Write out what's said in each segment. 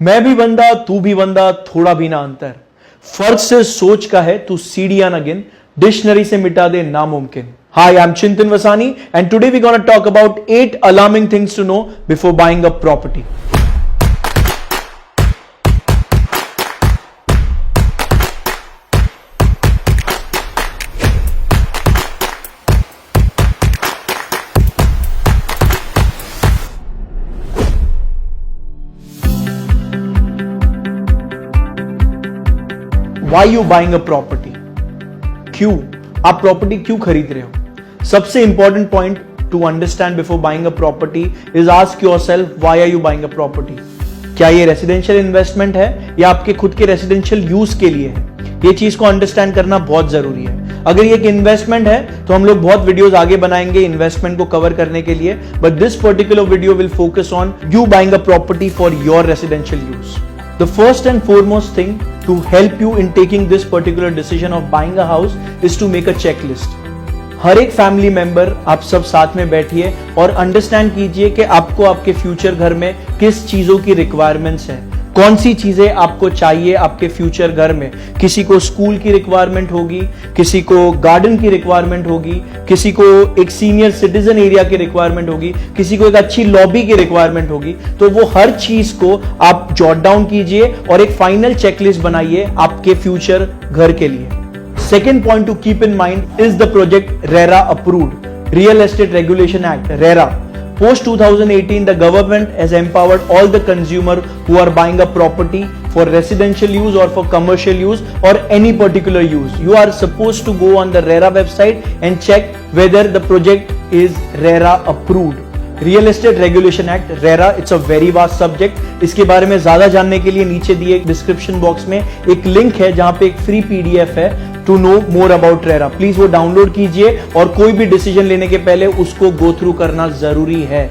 मैं भी बंदा तू भी बंदा थोड़ा भी ना अंतर, फर्क से सोच का है तू सीढ़ियां न गिन, डिक्शनरी से मिटा दे नामुमकिन। Hi, I'm Chintan Vasani and today we're going to talk about 8 alarming things to know before buying a property. Why you buying a property? क्यों आप प्रॉपर्टी क्यों खरीद रहे हो? सबसे important point to understand before buying a property is ask yourself why are you buying a property. क्या ये residential investment है या आपके खुद के रेसिडेंशियल यूज के लिए है? ये चीज को अंडरस्टैंड करना बहुत जरूरी है। अगर ये एक इन्वेस्टमेंट है तो हम लोग बहुत वीडियोस आगे बनाएंगे इन्वेस्टमेंट को कवर करने के लिए, but this particular video will focus on you buying a property for your residential use. The first and foremost thing to help you in taking this particular decision of buying a house is to make a checklist. हर एक family member आप सब साथ में बैठिए और understand कीजिए कि आपको आपके फ्यूचर घर में किस चीजों की रिक्वायरमेंट्स हैं, कौन सी चीजें आपको चाहिए आपके फ्यूचर घर में। किसी को स्कूल की रिक्वायरमेंट होगी, किसी को गार्डन की रिक्वायरमेंट होगी, किसी को एक सीनियर सिटीजन एरिया की रिक्वायरमेंट होगी, किसी को एक अच्छी लॉबी की रिक्वायरमेंट होगी। तो वो हर चीज को आप जॉट डाउन कीजिए और एक फाइनल चेकलिस्ट बनाइए आपके फ्यूचर घर के लिए। Second point two keep in mind is the project RERA approved, real estate regulation act RERA. Post 2018, the government has empowered all the consumer who are buying a property for residential use or for commercial use or any particular use. You are supposed to go on the RERA website and check whether the project is RERA approved. Real Estate Regulation Act RERA, it's a very vast subject. इसके बारे में ज्यादा जानने के लिए नीचे दिए description box में एक लिंक है जहां पे एक फ्री पीडीएफ है to know more about RERA. Please वो डाउनलोड कीजिए और कोई भी डिसीजन लेने के पहले उसको गो थ्रू करना जरूरी है।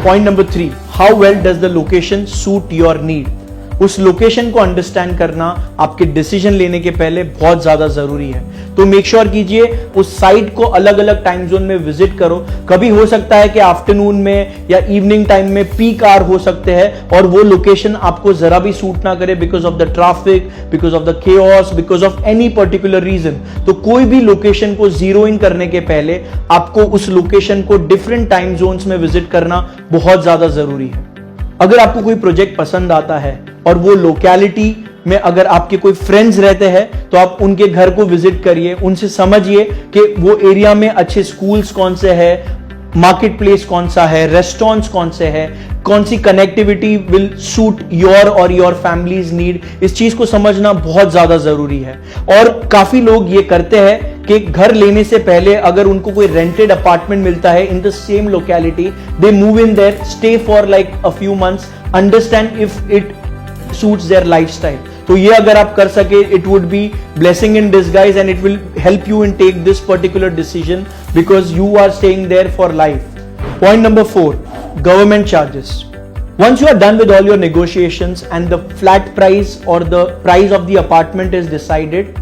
Point number 3, how well does the location suit your need. उस लोकेशन को अंडरस्टैंड करना आपके डिसीजन लेने के पहले बहुत ज्यादा जरूरी है। तो मेक श्योर कीजिए उस साइट को अलग अलग टाइम जोन में विजिट करो। कभी हो सकता है कि आफ्टरनून में या इवनिंग टाइम में पीक आवर हो सकते हैं और वो लोकेशन आपको जरा भी सूट ना करे because of the traffic, because of the chaos, because of any particular reason. तो कोई भी लोकेशन को जीरो इन करने के पहले आपको उस लोकेशन को डिफरेंट टाइम जोन्स में विजिट करना बहुत ज्यादा जरूरी है। अगर आपको कोई प्रोजेक्ट पसंद आता है और वो लोकेलिटी में अगर आपके कोई फ्रेंड्स रहते हैं तो आप उनके घर को विजिट करिए, उनसे समझिए कि वो एरिया में अच्छे स्कूल्स कौन से हैं, मार्केट प्लेस कौन सा है, रेस्टोरेंट्स कौन से हैं, कौन सी कनेक्टिविटी विल सूट योर और योर फैमिलीज नीड। इस चीज को समझना बहुत ज्यादा जरूरी है। और काफी लोग ये करते हैं कि घर लेने से पहले अगर उनको कोई रेंटेड अपार्टमेंट मिलता है in the same locality, they move in there, stay for like a few months, understand if it suits their lifestyle. तो ये अगर आप कर सके, it would be blessing in disguise and it will help you in take this particular decision because you are staying there for life. Point number 4, government charges. Once you are done with all your negotiations and the flat price or the price of the apartment is decided,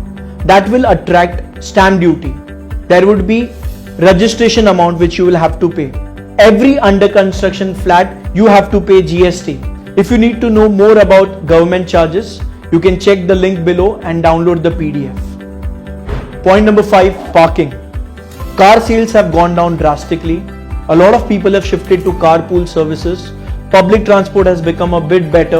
that will attract stamp duty. There would be registration amount which you will have to pay. Every under construction flat you have to pay GST. If you need to know more about government charges, you can check the link below and download the PDF. Point number 5, parking. Car sales have gone down drastically. A lot of people have shifted to carpool services. Public transport has become a bit better,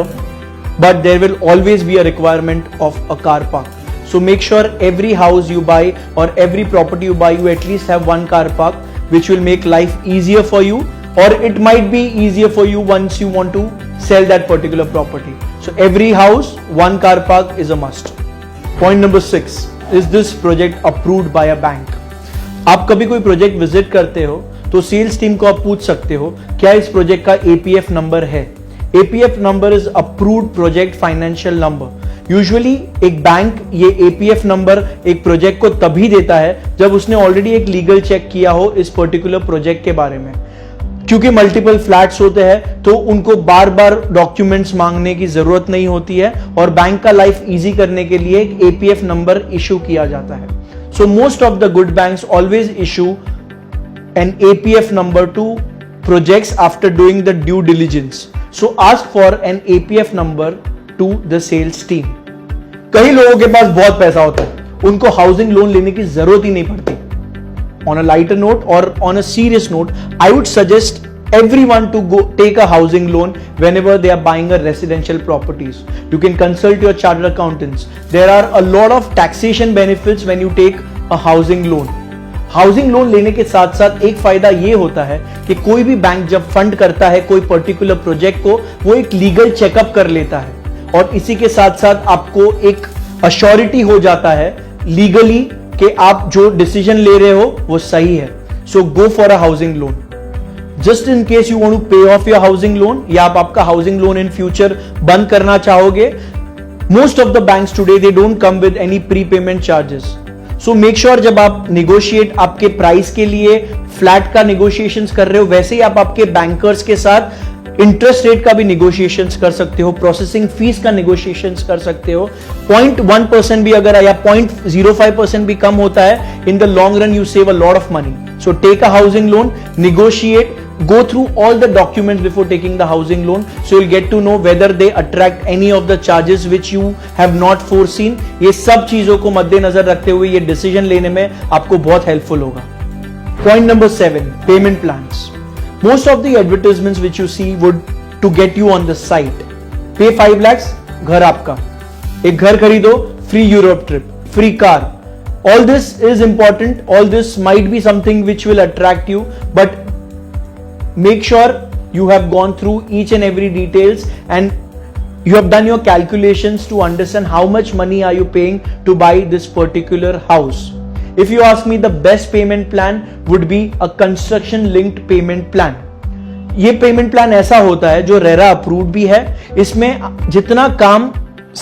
but there will always be a requirement of a car park. So make sure every house you buy or every property you buy, you at least have one car park, which will make life easier for you, or it might be easier for you once you want to sell that particular property. So every house, one car park is a must. Point number 6, is this project approved by a bank? आप कभी कोई project visit करते हो तो sales team को आप पूछ सकते हो क्या इस प्रोजेक्ट का एपीएफ नंबर है। APF number is approved project financial number. Usually एक बैंक ये एपीएफ नंबर एक प्रोजेक्ट को तभी देता है जब उसने ऑलरेडी एक लीगल चेक किया हो इस पर्टिकुलर प्रोजेक्ट के बारे में। क्योंकि मल्टीपल फ्लैट्स होते हैं तो उनको बार बार डॉक्यूमेंट्स मांगने की जरूरत नहीं होती है और बैंक का लाइफ इजी करने के लिए एक एपीएफ नंबर इशू किया जाता है। So most of the good banks always issue an APF number to projects after doing the due diligence. So ask for an APF number to the sales team. कई लोगों के पास बहुत पैसा होता है, उनको हाउसिंग लोन लेने की जरूरत ही नहीं पड़ती. On a lighter note or on a serious note, I would suggest everyone to go take a housing loan whenever they are buying a residential properties. You can consult your chartered accountants. There are a lot of taxation benefits when you take a housing loan. Housing loan लेने के साथ साथ एक फायदा ये होता है कि कोई भी बैंक जब फंड करता है कोई पर्टिकुलर प्रोजेक्ट को, वो एक लीगल चेकअप कर लेता है और इसी के साथ साथ आपको एक अश्योरिटी हो जाता है लीगली कि आप जो डिसीजन ले रहे हो वो सही है. So go for a housing loan. Just in case you want to pay off your housing loan या आप आपका हाउसिंग लोन इन फ्यूचर बंद करना चाहोगे, most of the banks today they don't come with any pre payment charges. So make sure जब आप negotiate आपके price के लिए फ्लैट का निगोशिएशंस कर रहे हो, वैसे ही आप आपके बैंकर्स के साथ इंटरेस्ट रेट का भी निगोशिएशंस कर सकते हो, प्रोसेसिंग फीस का निगोशिएशंस कर सकते हो. 0.1% भी अगर या 0.05% भी कम होता है, in the long run you save a lot of money. So take a housing loan, negotiate, go through all the documents before taking the housing loan, so you'll get to know whether they attract any of the charges which you have not foreseen. ये सब चीजों को मद्देनजर रखते हुए ये decision लेने में आपको बहुत हेल्पफुल होगा. Point number 7, payment plans. Most of the advertisements which you see would to get you on the site. Pay 5 lakhs, घर आपका. एक घर खरीदो, free Europe trip, free car. All this is important. All this might be something which will attract you, but make sure you have gone through each and every details and you have done your calculations to understand how much money are you paying to buy this particular house. If you ask me, the best payment plan would be a construction linked payment plan. ये payment plan ऐसा होता है जो RERA approved भी है. इसमें जितना काम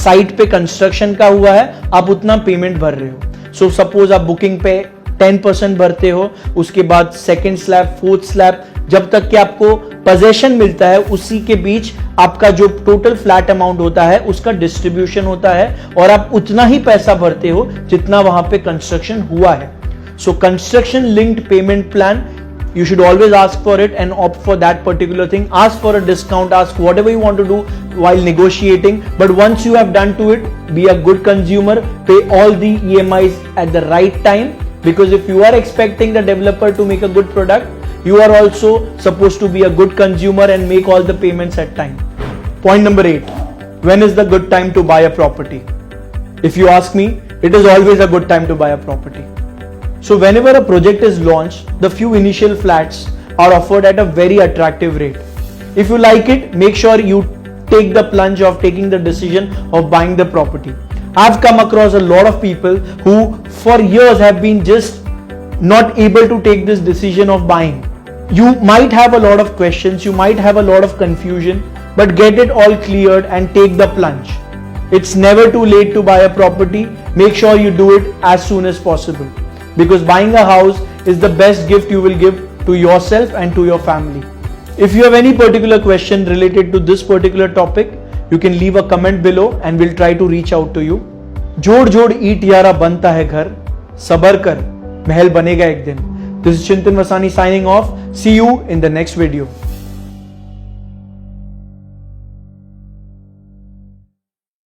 साइट पे कंस्ट्रक्शन का हुआ है आप उतना पेमेंट भर रहे हो. सो सपोज आप बुकिंग पे 10% भरते हो, उसके बाद सेकेंड स्लैब, फोर्थ स्लैब, जब तक कि आपको पोजेशन मिलता है उसी के बीच आपका जो टोटल फ्लैट अमाउंट होता है उसका डिस्ट्रीब्यूशन होता है और आप उतना ही पैसा भरते हो जितना वहां पे कंस्ट्रक्शन हुआ है. So construction linked payment plan, you should always ask for it and opt for that particular thing. Ask for a discount, ask whatever you want to do while negotiating, but once you have done to it, be a good consumer, pay all the EMIs at the right time, because if you are expecting the developer to make a good product, you are also supposed to be a good consumer and make all the payments at time. Point number 8, when is the good time to buy a property? If you ask me, it is always a good time to buy a property. So whenever a project is launched, the few initial flats are offered at a very attractive rate. If you like it, make sure you take the plunge of taking the decision of buying the property. I've come across a lot of people who for years have been just not able to take this decision of buying. You might have a lot of questions, you might have a lot of confusion, but get it all cleared and take the plunge. It's never too late to buy a property. Make sure you do it as soon as possible. Because buying a house is the best gift you will give to yourself and to your family. If you have any particular question related to this particular topic, you can leave a comment below and we'll try to reach out to you. जोड़ जोड़ ईट यारा बनता है घर, सबर कर महल बनेगा एक दिन. This is Chintan Vasani signing off. See you in the next video.